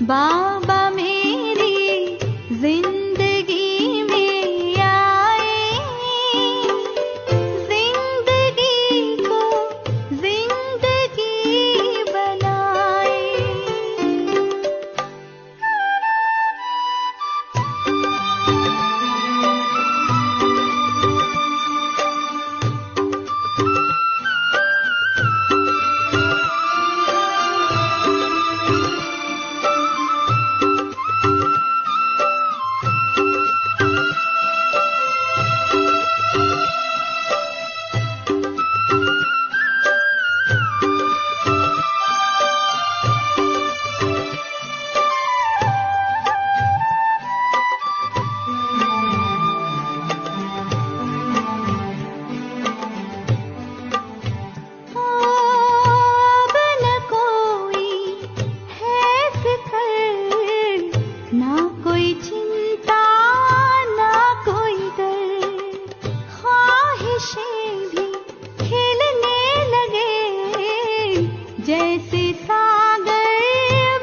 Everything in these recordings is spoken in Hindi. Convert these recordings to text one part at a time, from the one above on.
बाबा मेरी जिंदगी में आए, जिंदगी को जिंदगी बनाए। जैसे सागर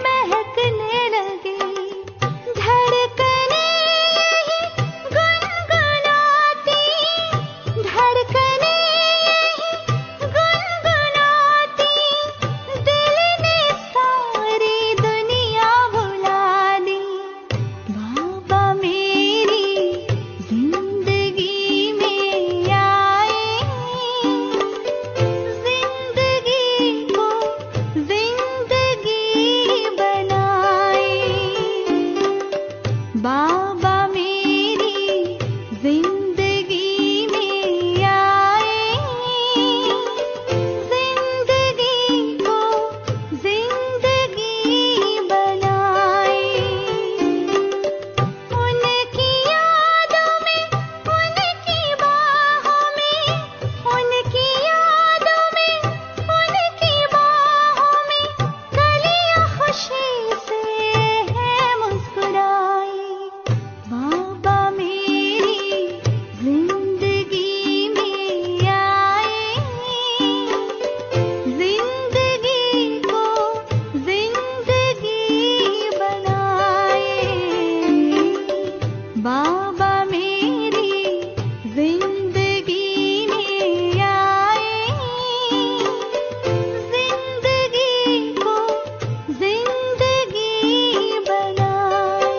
महकने लगे, धड़कने गुनगुनाती, धड़कने गुनगुनाती, दिल ने सारी दुनिया भुला दी। बाबा मेरी जिंदगी में आए, जिंदगी को जिंदगी बनाए। बाबा मेरी जिंदगी में आए, जिंदगी को जिंदगी बनाए। उनकी यादों में, उनकी बाहों में, उनकी यादों में, उनकी बाहों में कलियां खुशी से है मुस्कुराई। बाबा मेरी जिंदगी में आए, जिंदगी को जिंदगी बनाए। बाबा मेरी जिंदगी में आए, जिंदगी को जिंदगी बनाए।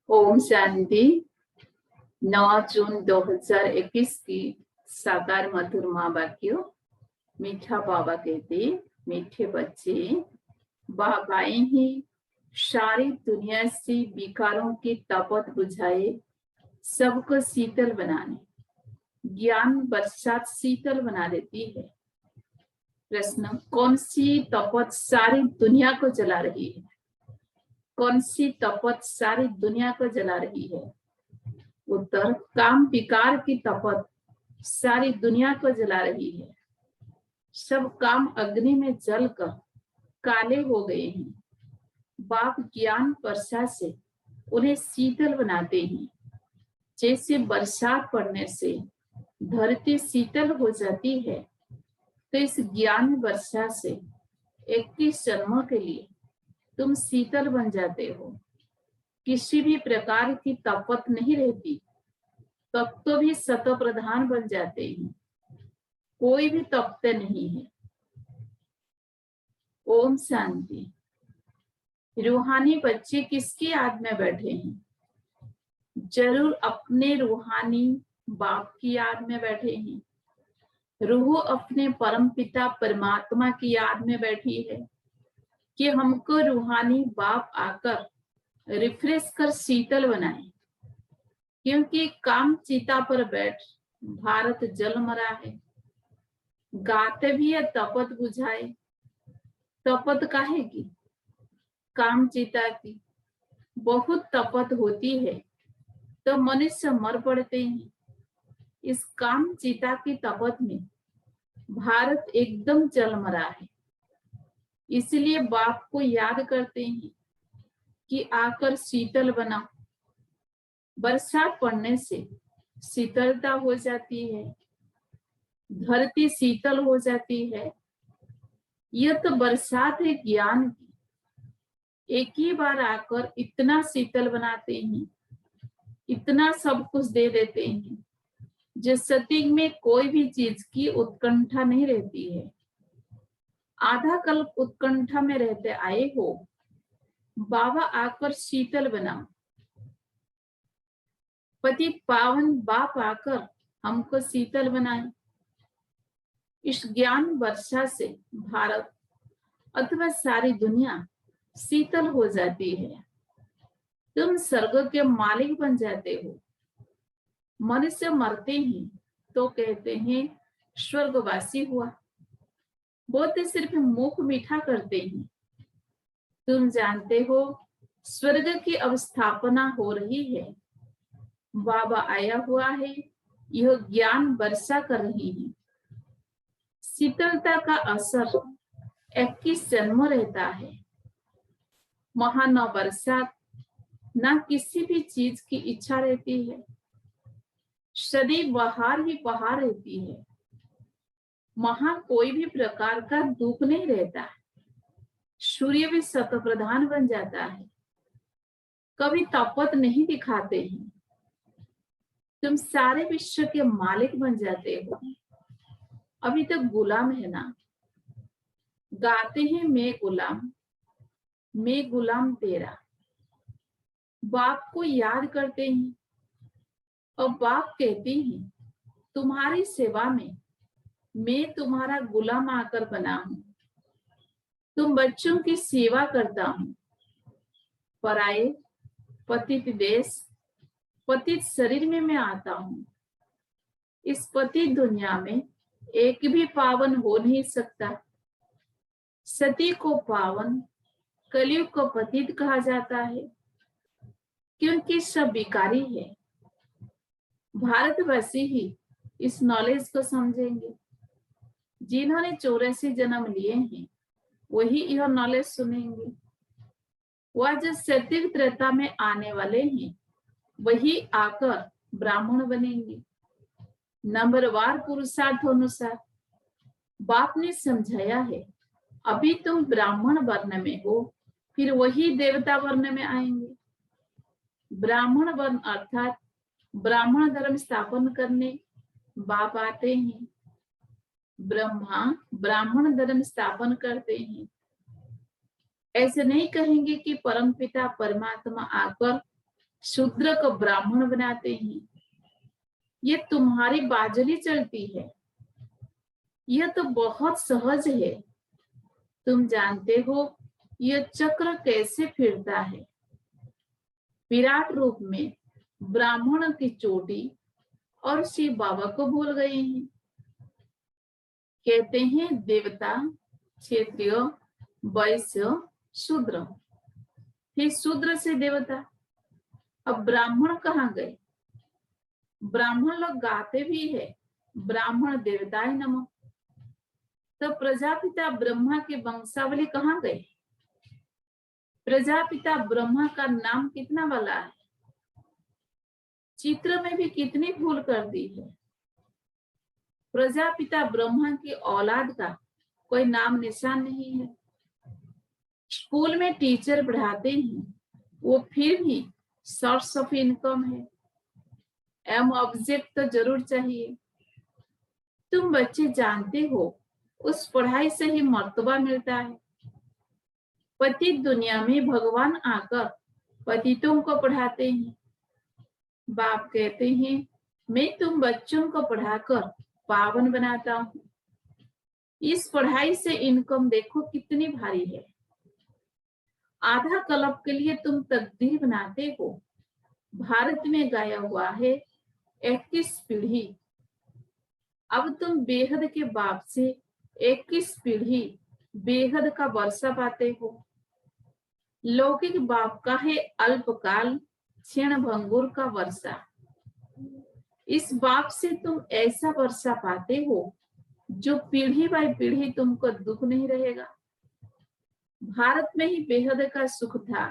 ओम शांति। 9 जून 2021 की साकार मधुर माँ वाक्यों। मीठा बाबा कहते, मीठे बच्चे, बाबाएं ही सारी दुनिया से विकारों की तपत बुझाए, सबको शीतल बनाने। ज्ञान बरसात शीतल बना देती है। प्रश्न, कौन सी तपत सारी दुनिया को जला रही है? कौन सी तपत सारी दुनिया को जला रही है? उत्तर, काम विकार की तपत सारी दुनिया को जला रही है। सब काम अग्नि में जलकर काले हो गए हैं। बाप ज्ञान वर्षा से उन्हें शीतल बनाते हैं। जैसे बरसात पड़ने से धरती शीतल हो जाती है, तो इस ज्ञान वर्षा से 21 जन्मों के लिए तुम शीतल बन जाते हो। किसी भी प्रकार की तपत नहीं रहती, तब तो भी सत प्रधान बन जाते हैं। कोई भी तपते नहीं है। ओम शांति। रूहानी बच्चे किसकी याद में बैठे हैं? जरूर अपने रूहानी बाप की याद में बैठे हैं। रूह अपने परम पिता परमात्मा की याद में बैठी है कि हमको रूहानी बाप आकर रिफ्रेश कर शीतल बनाए। क्योंकि काम चिता पर बैठ भारत जल मरा है। गाते भी है तपत बुझाए। तपत काहे की? काम चिता की बहुत तपत होती है तो मनुष्य मर पड़ते हैं। इस काम चिता की तपत में भारत एकदम जल मरा है। इसलिए बाप को याद करते हैं कि आकर शीतल बना। बरसात पड़ने से शीतलता हो जाती है, धरती शीतल हो जाती है। यह तो बरसात है ज्ञान की, एक ही बार आकर इतना शीतल बनाते हैं, इतना सब कुछ दे देते हैं, जिस सत्युग में कोई भी चीज की उत्कंठा नहीं रहती है। आधा कल्प उत्कंठा में रहते आए हो, बाबा आकर शीतल बनाओ। पति पावन बाप आकर हमको शीतल बनाए। इस ज्ञान वर्षा से भारत अथवा सारी दुनिया शीतल हो जाती है। तुम स्वर्ग के मालिक बन जाते हो। मनुष्य मरते ही तो कहते हैं स्वर्गवासी हुआ, वो तो सिर्फ मुख मीठा करते हैं। तुम जानते हो स्वर्ग की अवस्थापना हो रही है। बाबा आया हुआ है, यह ज्ञान वर्षा कर रही है। शीतलता का असर 21 जन्म रहता है। वहां न बरसात न किसी भी चीज की इच्छा रहती है, सदैव बहार ही बहार रहती है। वहां कोई भी प्रकार का दुख नहीं रहता। सूर्य भी शत प्रधान बन जाता है, कभी तपत नहीं दिखाते हैं। तुम सारे विश्व के मालिक बन जाते हो। अभी तक गुलाम है ना, गाते हैं मैं गुलाम तेरा। बाप को याद करते हैं और बाप कहते हैं तुम्हारी सेवा में मैं तुम्हारा गुलाम आकर बना हूं। तुम बच्चों की सेवा करता हूं। पराये पतित देश पतित शरीर में मैं आता हूं। इस पतित दुनिया में एक भी पावन हो नहीं सकता। सती को पावन, कलयुग को पतित कहा जाता है, क्योंकि सब विकारी है। भारतवासी ही इस नॉलेज को समझेंगे। जिन्होंने 84 जन्म लिए हैं वही यह नॉलेज सुनेंगे। वह जो सत्युग त्रेता में आने वाले हैं वही आकर ब्राह्मण बनेंगे। नंबरवार पुरुषार्थ अनुसार बाप ने समझाया है। अभी तुम ब्राह्मण वर्ण में हो, फिर वही देवता वर्ण में आएंगे। ब्राह्मण वर्ण अर्थात ब्राह्मण धर्म स्थापन करने बाप आते हैं। ब्रह्मा ब्राह्मण धर्म स्थापन करते हैं। ऐसे नहीं कहेंगे कि परमपिता परमात्मा आकर शूद्र को ब्राह्मण बनाते हैं। ये तुम्हारी बाजुली चलती है। यह तो बहुत सहज है। तुम जानते हो यह चक्र कैसे फिरता है। विराट रूप में ब्राह्मण की चोटी और शिव बाबा को भूल गए हैं। कहते हैं देवता, क्षत्रिय, वैश्य, शूद्र, फिर शूद्र से देवता। अब ब्राह्मण कहाँ गए? ब्राह्मण लोग गाते भी है ब्राह्मण देवताय नमः। तो प्रजापिता ब्रह्मा के वंशावली कहाँ गए? प्रजापिता ब्रह्मा का नाम कितना वाला है? चित्र में भी कितनी भूल कर दी है। प्रजापिता ब्रह्मा की औलाद का कोई नाम निशान नहीं है। स्कूल में टीचर पढ़ाते हैं, वो फिर भी सोर्स ऑफ इनकम है। एम ऑब्जेक्ट तो जरूर चाहिए। तुम बच्चे जानते हो उस पढ़ाई से ही मर्तबा मिलता है। पतित दुनिया में भगवान आकर पतितों को पढ़ाते हैं। बाप कहते हैं मैं तुम बच्चों को पढ़ाकर पावन बनाता हूँ। इस पढ़ाई से इनकम देखो कितनी भारी है। आधा कल्प के लिए तुम तकदीर बनाते हो। भारत में गाया हुआ है 21 पीढ़ी। अब तुम बेहद के बाप से 21 पीढ़ी बेहद का वर्षा पाते हो। लौकिक बाप का है अल्पकाल क्षण भंगुर का वर्षा। इस बाप से तुम ऐसा वर्षा पाते हो जो पीढ़ी बाई पीढ़ी तुमको दुख नहीं रहेगा। भारत में ही बेहद का सुख था।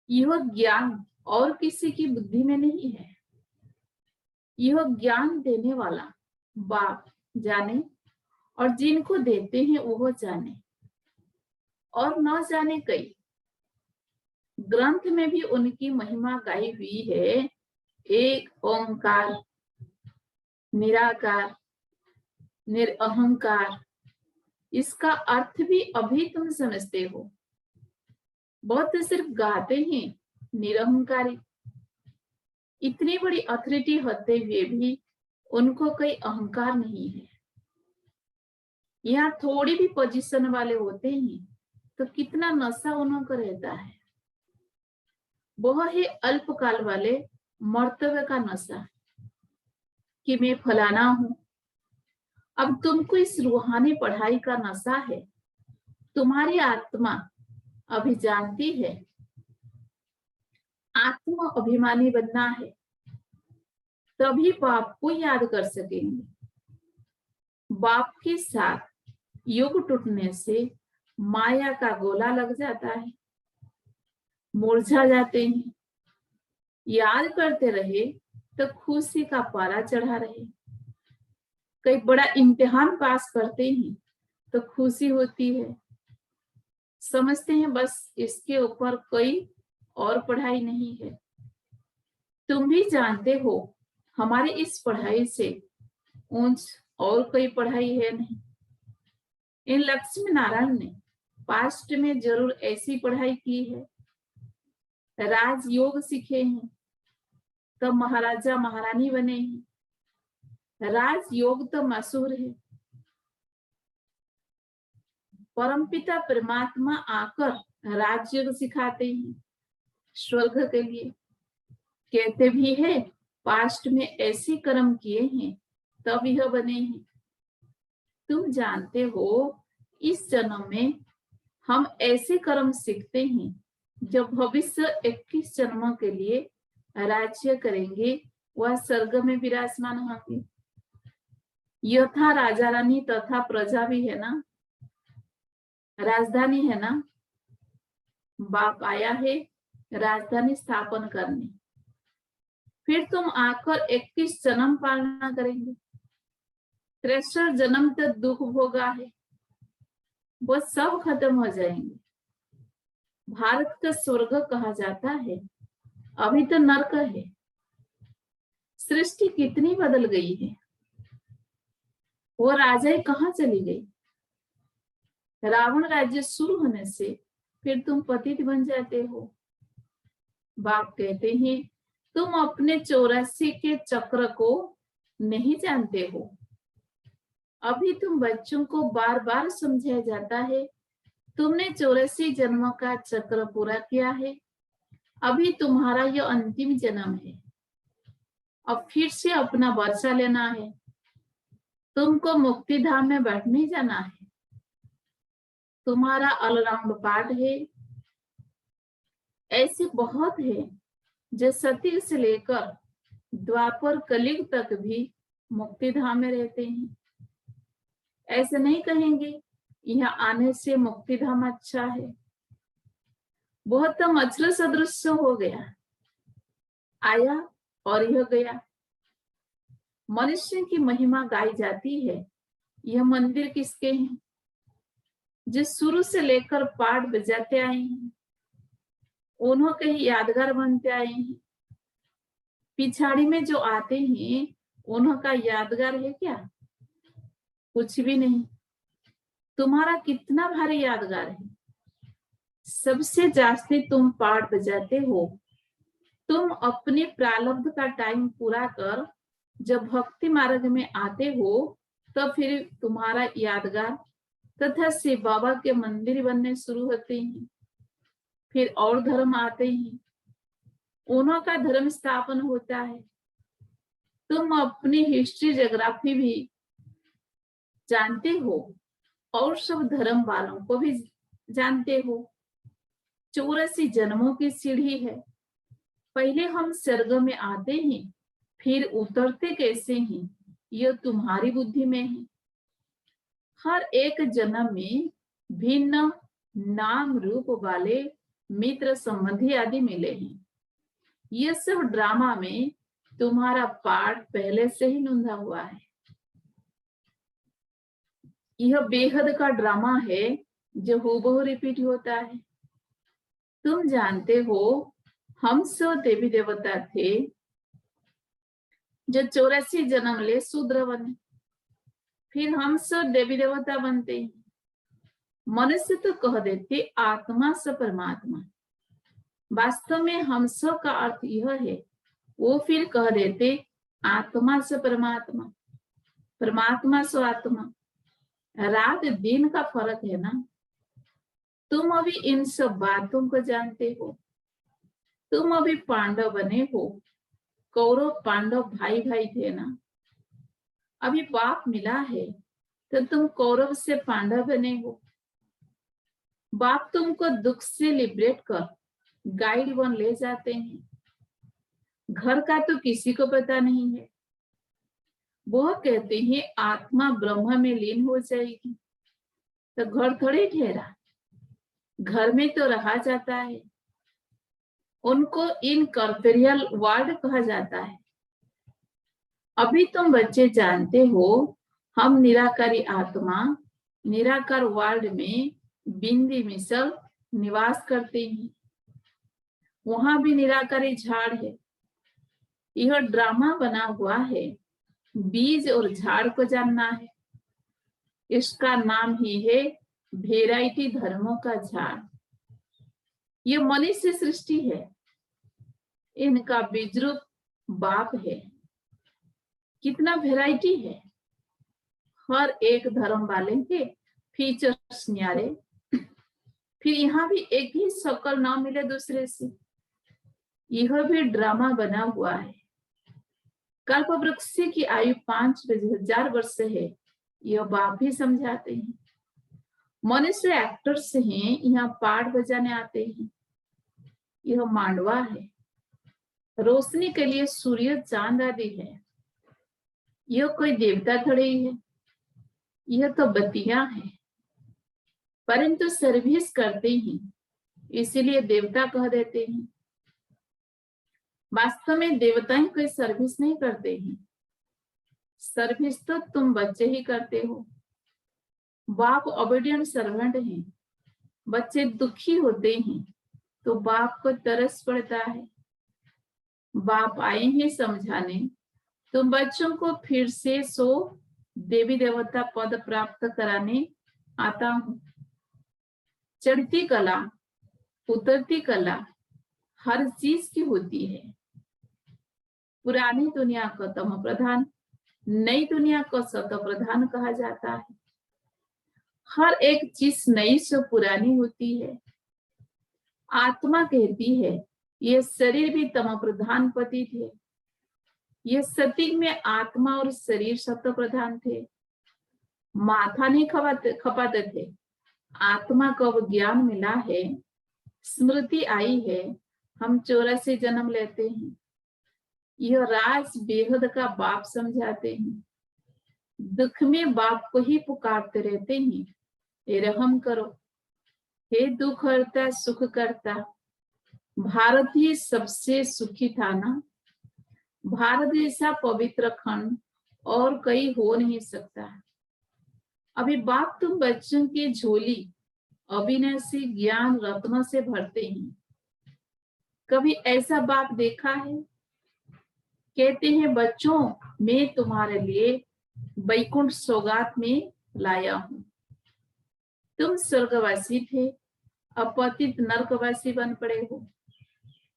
यह ज्ञान और किसी की बुद्धि में नहीं है। यह ज्ञान देने वाला बाप जाने और जिनको देते हैं वो जाने, और न जाने कई ग्रंथ में भी उनकी महिमा गाई हुई है। एक ओंकार, निराकार, निरअहंकार, इसका अर्थ भी अभी तुम समझते हो। बहुत सिर्फ गाते हैं निरअहंकारी। इतनी बड़ी अथॉरिटी होते हुए भी उनको कोई अहंकार नहीं है। यहाँ थोड़ी भी पोजीशन वाले होते हैं तो कितना नशा उन्हों को रहता है। वह है अल्पकाल वाले मर्तबे का नशा कि मैं फलाना हूं। अब तुमको इस रूहानी पढ़ाई का नशा है। तुम्हारी आत्मा अभी जानती है आत्मा अभिमानी बनना है, तभी बाप को याद कर सकेंगे। बाप के साथ योग टूटने से माया का गोला लग जाता है, मुरझा जाते हैं। याद करते रहे तो खुशी का पारा चढ़ा रहे। कई बड़ा इम्तिहान पास करते हैं तो खुशी होती है, समझते हैं बस इसके ऊपर कोई और पढ़ाई नहीं है। तुम भी जानते हो हमारी इस पढ़ाई से ऊंच और कोई पढ़ाई है नहीं। इन लक्ष्मी नारायण ने पास्ट में जरूर ऐसी पढ़ाई की है, राजयोग सीखे हैं, तो महाराजा महारानी बने हैं। राजयोग तो मशहूर है। परमपिता परमात्मा आकर राजयोग सिखाते हैं स्वर्ग के लिए। कहते भी है पास्ट में ऐसे कर्म किए हैं तब यह बने हैं। तुम जानते हो इस जन्म में हम ऐसे कर्म सीखते हैं जो भविष्य 21 जन्मों के लिए राज्य करेंगे, वह स्वर्ग में विराजमान होंगे। यथा राजा रानी तथा प्रजा भी है ना, राजधानी है ना। बाप आया है राजधानी स्थापन करने, फिर तुम आकर 21 जन्म पालना करेंगे। 63 जन्म तक दुख भोगा है, वो सब खत्म हो जाएंगे। भारत का स्वर्ग कहा जाता है, अभी तो नरक है। सृष्टि कितनी बदल गई है। वो राजाई कहाँ चली गई। रावण राज्य शुरू होने से फिर तुम पतित बन जाते हो। बाप कहते हैं तुम अपने 84 के चक्र को नहीं जानते हो। अभी तुम बच्चों को बार बार समझाया जाता है तुमने 84 जन्मों का चक्र पूरा किया है, अभी तुम्हारा यह अंतिम जन्म है। अब फिर से अपना वर्षा लेना है, तुमको मुक्ति धाम में बैठने जाना है। तुम्हारा ऑलराउंड पार्ट है। ऐसे बहुत है जो सती से लेकर द्वापर कलयुग तक भी मुक्ति धाम में रहते हैं। ऐसे नहीं कहेंगे यहाँ आने से मुक्ति धाम अच्छा है। बहुत तो मच्छर सदृश हो गया, आया और यह गया। मनुष्य की महिमा गाई जाती है। यह मंदिर किसके हैं? जो शुरू से लेकर पाठ बजाते आए हैं, उन्हों के ही यादगार बनते आए हैं। पिछाड़ी में जो आते हैं उन्हों का यादगार है क्या? कुछ भी नहीं। तुम्हारा कितना भारी यादगार है। सबसे जास्ती तुम पाठ बजाते हो। तुम अपने प्रारब्ध का टाइम पूरा कर जब भक्ति मार्ग में आते हो तो फिर तुम्हारा यादगार तथा शिव बाबा के मंदिर बनने शुरू होते हैं। फिर और धर्म आते हैं, उन्हों का धर्म स्थापन होता है। तुम अपनी हिस्ट्री ज्योग्राफी भी जानते हो और सब धर्म वालों को भी जानते हो। 84 जन्मों की सीढ़ी है। पहले हम स्वर्ग में आते हैं, फिर उतरते कैसे हैं यह तुम्हारी बुद्धि में है। हर एक जन्म में भिन्न नाम रूप वाले मित्र संबंधी आदि मिले हैं। यह सब ड्रामा में तुम्हारा पार्ट पहले से ही नोंदा हुआ है। यह बेहद का ड्रामा है जो हूबहू रिपीट होता है। तुम जानते हो, हम सब देवी देवता थे जो 84 जन्म ले शूद्र बने, फिर हम सब देवी देवता बनते हैं। मनुष्य तो कह देते आत्मा से परमात्मा, वास्तव में हम सब का अर्थ यह है। वो फिर कह देते आत्मा से परमात्मा, परमात्मा से आत्मा। रात दिन का फर्क है ना। तुम अभी इन सब बातों को जानते हो। तुम अभी पांडव बने हो। कौरव पांडव भाई भाई थे ना। अभी बाप मिला है तो तुम कौरव से पांडव बने हो। बाप तुमको दुख से लिबरेट कर गाइड बन ले जाते हैं। घर का तो किसी को पता नहीं है। वो कहते हैं आत्मा ब्रह्म में लीन हो जाएगी, तो घर थोड़ी ठहरा, घर में तो रहा जाता है। उनको इनकॉर्पोरियल वर्ल्ड कहा जाता है। अभी तुम बच्चे जानते हो, हम निराकारी आत्मा निराकार वर्ल्ड में बिंदी मिसल निवास करते हैं। वहां भी निराकारी झाड़ है। यह ड्रामा बना हुआ है। बीज और झाड़ को जानना है। इसका नाम ही है वेराइटी धर्मों का झाड़। ये मनुष्य सृष्टि है। इनका बीज रूप बाप है। कितना वेराइटी है। हर एक धर्म वाले के फीचर्स न्यारे। फिर यहाँ भी एक ही शक्ल ना मिले दूसरे से। यह भी ड्रामा बना हुआ है। कल्प वृक्ष की आयु 5000 वर्ष है। यह बाप भी समझाते हैं। मनुष्य एक्टर्स हैं, यहाँ पाठ बजाने आते हैं। यह मांडवा है। रोशनी के लिए सूर्य चांद आदि है। यह कोई देवता थोड़ी है। यह तो बत्तियां हैं, परंतु सर्विस करते हैं, इसीलिए देवता कह देते हैं। वास्तव में देवताएं कोई सर्विस नहीं करते हैं। सर्विस तो तुम बच्चे ही करते हो। बाप ओबीडिएंट सर्वेंट हैं। बच्चे दुखी होते हैं तो बाप को तरस पड़ता है। बाप आए हैं समझाने, तुम बच्चों को फिर से सो देवी देवता पद प्राप्त कराने आता हूं। चढ़ती कला उतरती कला हर चीज की होती है। पुरानी दुनिया को तम प्रधान, नई दुनिया को सत प्रधान कहा जाता है। हर एक चीज नई से पुरानी होती है। आत्मा कहती है ये शरीर भी तम प्रधान पति थे। ये सती में आत्मा और शरीर सत्य प्रधान थे। माथा नहीं खपाते थे। आत्मा को अब ज्ञान मिला है, स्मृति आई है, हम 84 जन्म लेते हैं। यह राज बेहद का बाप समझाते हैं। दुख में बाप को ही पुकारते रहते हैं, हे रहम करो, हे दुख हरता सुख करता। भारत ही सबसे सुखी था ना। भारत जैसा पवित्र खंड और कहीं हो नहीं सकता। अभी बाप तुम बच्चों की झोली अविनाशी ज्ञान रत्नों से भरते हैं। कभी ऐसा बाप देखा है? कहते हैं बच्चों, मैं तुम्हारे लिए वैकुंठ सौगात में लाया हूं। तुम स्वर्गवासी थे, अब पतित नरकवासी बन पड़े हो।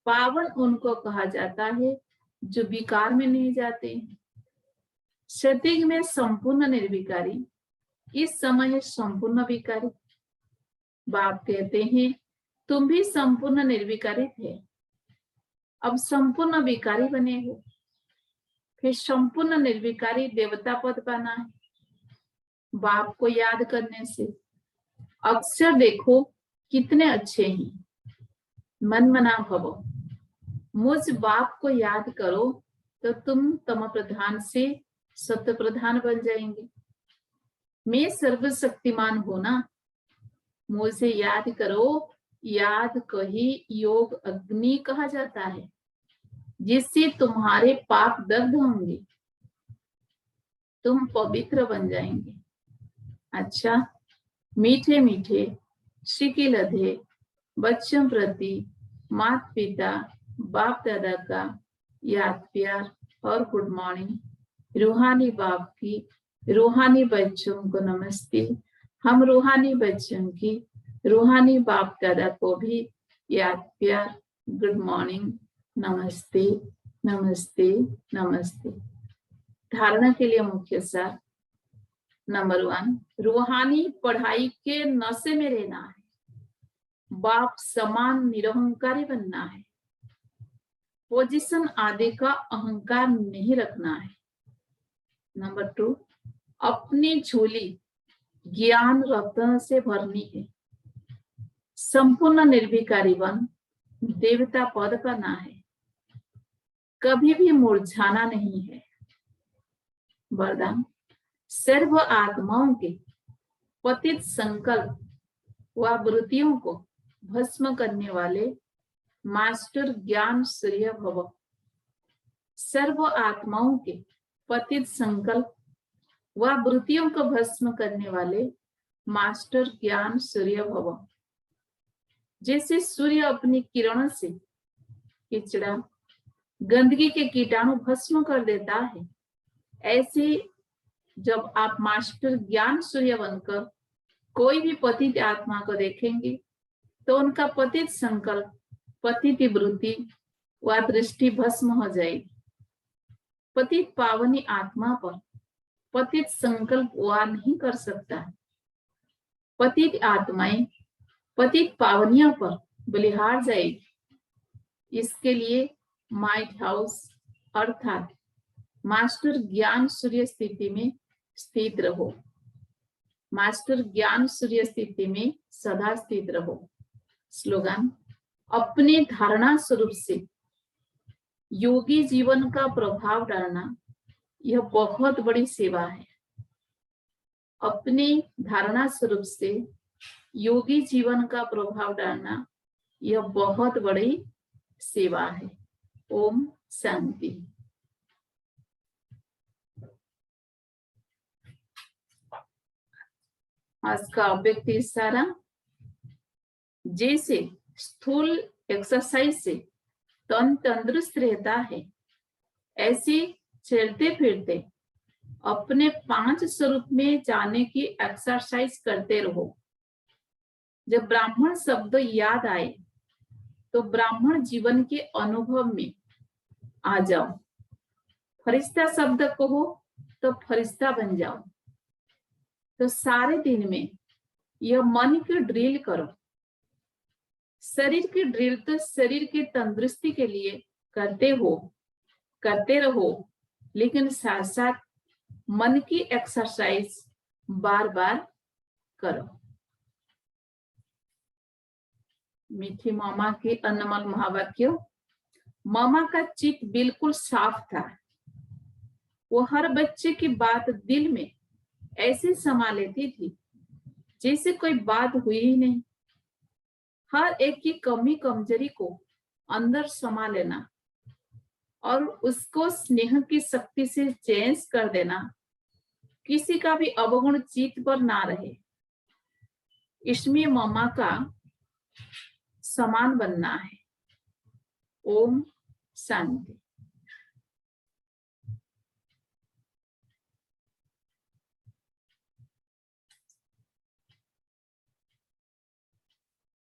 पावन उनको कहा जाता है जो विकार में नहीं जाते हैं। सतयुग में संपूर्ण निर्विकारी, इस समय है संपूर्ण विकारी। बाप कहते हैं तुम भी संपूर्ण निर्विकारी थे, अब संपूर्ण विकारी बने हो। फिर संपूर्ण निर्विकारी देवता पद पाना है। बाप को याद करने से अक्षर देखो कितने अच्छे हैं। मन मना भवो, मुझ बाप को याद करो तो तुम तम प्रधान से सत्य प्रधान बन जाएंगे। मैं सर्वशक्तिमान हूं ना, मुझे याद करो। याद कही योग अग्नि कहा जाता है, जिससे तुम्हारे पाप दग्ध होंगे, तुम पवित्र बन जाएंगे। अच्छा, मीठे मीठे श्री लधे बच्चों प्रति माता पिता बाप दादा का याद प्यार और गुड मॉर्निंग। रूहानी बाप की रूहानी बच्चों को नमस्ते। हम रूहानी बच्चों की रूहानी बाप दादा को भी याद प्यार गुड मॉर्निंग, नमस्ते नमस्ते नमस्ते। धारणा के लिए मुख्य सार नंबर 1, रूहानी पढ़ाई के नशे में रहना है। बाप समान निरहंकारी बनना है। पोजीशन आदि का अहंकार नहीं रखना है। नंबर 2, अपनी झोली ज्ञान रत्न से भरनी है। संपूर्ण निर्विकारी बन देवता पद करना है। कभी भी मुरझाना नहीं है। वरदान, सर्व आत्माओं के पतित संकल्प व वृत्तियों को भस्म करने वाले मास्टर ज्ञान सूर्य भव। सर्व आत्माओं के पतित संकल्प व वृत्तियों को भस्म करने वाले मास्टर ज्ञान सूर्य भव। जैसे सूर्य अपनी किरणों से किचड़ा गंदगी के कीटाणु भस्म कर देता है, ऐसे जब आप मास्टर ज्ञान सूर्य बनकर कोई भी पतित आत्मा को देखेंगे तो उनका पतित संकल्प, पतित वृत्ति व दृष्टि भस्म हो जाएगी। पतित पावनी आत्मा पर पतित संकल्प वार नहीं कर सकता। पतित आत्माएं पतित पावनियों पर बलिहार जाएगी। इसके लिए माइट हाउस अर्थात मास्टर ज्ञान सूर्य स्थिति में स्थित रहो। मास्टर ज्ञान सूर्य स्थिति में सदा स्थित रहो। स्लोगन, अपने धारणा स्वरूप से योगी जीवन का प्रभाव डालना यह बहुत बड़ी सेवा है। अपने धारणा स्वरूप से योगी जीवन का प्रभाव डालना यह बहुत बड़ी सेवा है। ओम शांति। आज का अव्यक्त इशारा, जैसे स्थूल एक्सरसाइज से तन तंदुरुस्त रहता है, ऐसे चलते फिरते अपने 5 स्वरूप में जाने की एक्सरसाइज करते रहो। जब ब्राह्मण शब्द याद आए तो ब्राह्मण जीवन के अनुभव में आ जाओ। फरिश्ता शब्द कहो तो फरिश्ता बन जाओ। तो सारे दिन में यह मन की ड्रिल करो। शरीर की ड्रिल तो शरीर की तंदुरुस्ती के लिए करते रहो, लेकिन साथ साथ मन की एक्सरसाइज बार बार करो। मीठी मामा के अनमोल महावाक्य। मामा का चित्त बिल्कुल साफ था। वो हर बच्चे की बात दिल में ऐसे समा लेती थी जैसे कोई बात हुई ही नहीं। हर एक की कमी कमजोरी को अंदर समा लेना और उसको स्नेह की शक्ति से चेंज कर देना, किसी का भी अवगुण चित्त पर ना रहे, इसमें मामा का समान बनना है। ओम शांति।